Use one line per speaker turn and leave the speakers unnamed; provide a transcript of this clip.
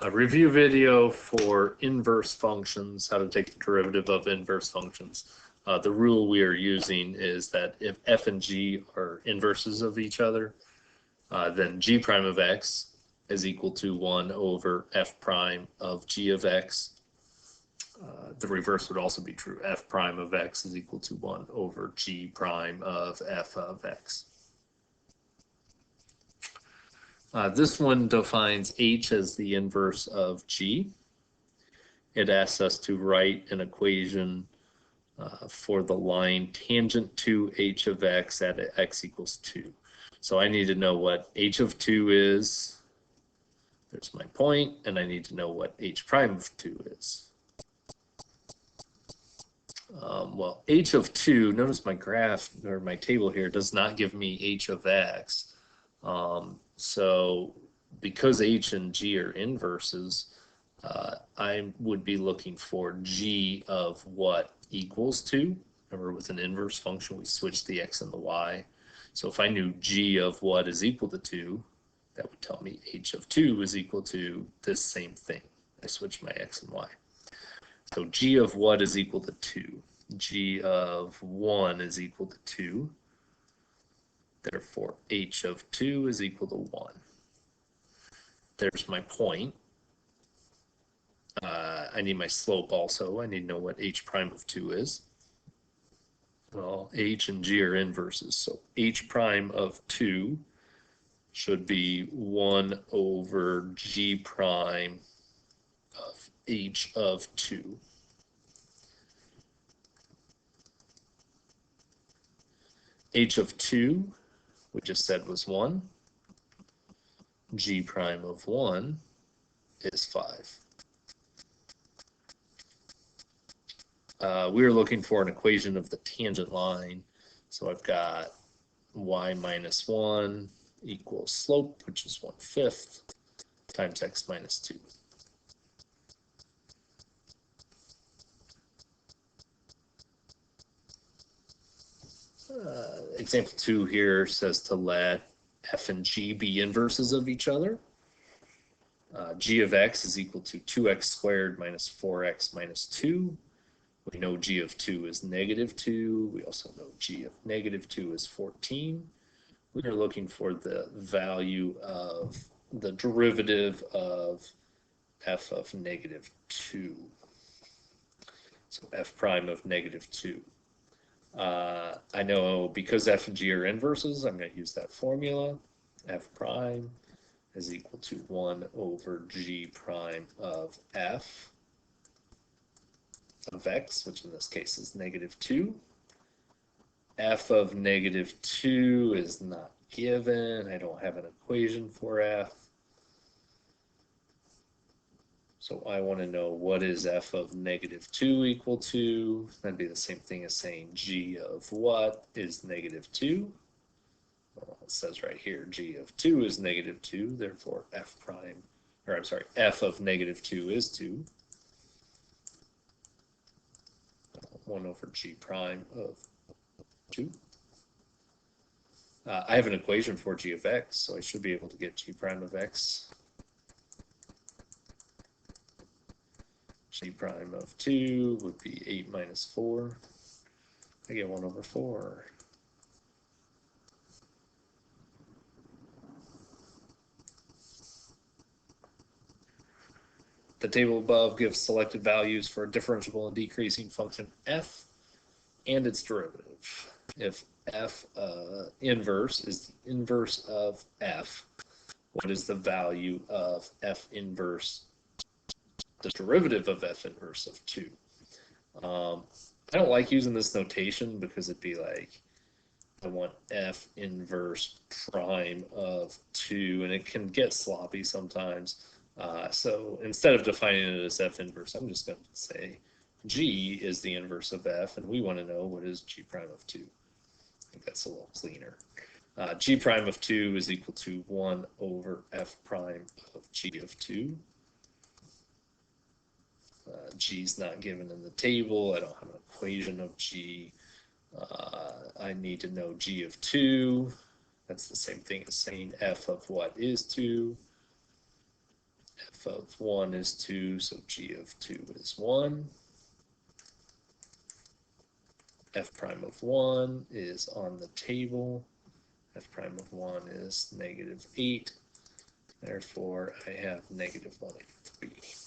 A review video for inverse functions, how to take the derivative of inverse functions. The rule we are using is that if f and g are inverses of each other, then g prime of x is equal to 1 over f prime of g of x. The reverse would also be true. F prime of x is equal to 1 over g prime of f of x. This one defines h as the inverse of g. It asks us to write an equation for the line tangent to h of x at x equals 2. So I need to know what h of 2 is. There's my point, and I need to know what h prime of 2 is. Well, h of 2, notice my graph or my table here does not give me h of x. So because h and g are inverses, I would be looking for g of what equals 2. Remember, with an inverse function, we switch the x and the y. So if I knew g of what is equal to 2, that would tell me h of 2 is equal to this same thing. I switch my x and y. So g of what is equal to 2? G of 1 is equal to 2. Therefore, h of 2 is equal to 1. There's my point. I need my slope also. I need to know what h prime of 2 is. Well, h and g are inverses, so h prime of 2 should be 1 over g prime of h of 2. H of 2, we just said was 1. G prime of 1 is 5. We are looking for an equation of the tangent line. So I've got y minus 1 equals slope, which is 1/5, times x minus 2. Example 2 here says to let f and g be inverses of each other. G of x is equal to 2x squared minus 4x minus 2. We know g of 2 is negative 2. We also know g of negative 2 is 14. We are looking for the value of the derivative of f of negative 2. So f prime of negative 2. I know because f and g are inverses, I'm going to use that formula. F prime is equal to 1 over g prime of f of x, which in this case is negative 2. F of negative 2 is not given. I don't have an equation for f. So I want to know what is f of negative 2 equal to. That'd be the same thing as saying g of what is negative 2. Well, it says right here g of 2 is negative 2, therefore f prime, or I'm sorry, f of negative 2 is 2. 1 over g prime of 2. I have an equation for g of x, so I should be able to get g prime of x. G prime of 2 would be 8 minus 4. I get 1 over 4. The table above gives selected values for a differentiable and decreasing function f and its derivative. If f inverse is the inverse of f, what is the value of f inverse, the derivative of f inverse of 2? I don't like using this notation because it'd be like, I want f inverse prime of 2, and it can get sloppy sometimes. So instead of defining it as f inverse, I'm just going to say g is the inverse of f, and we want to know what is g prime of 2. I think that's a little cleaner. G prime of 2 is equal to 1 over f prime of g of 2. G is not given in the table. I don't have an equation of g. I need to know g of 2. That's the same thing as saying f of what is 2. f of 1 is 2, so g of 2 is 1. F prime of 1 is on the table. F prime of 1 is -8. Therefore, I have -183.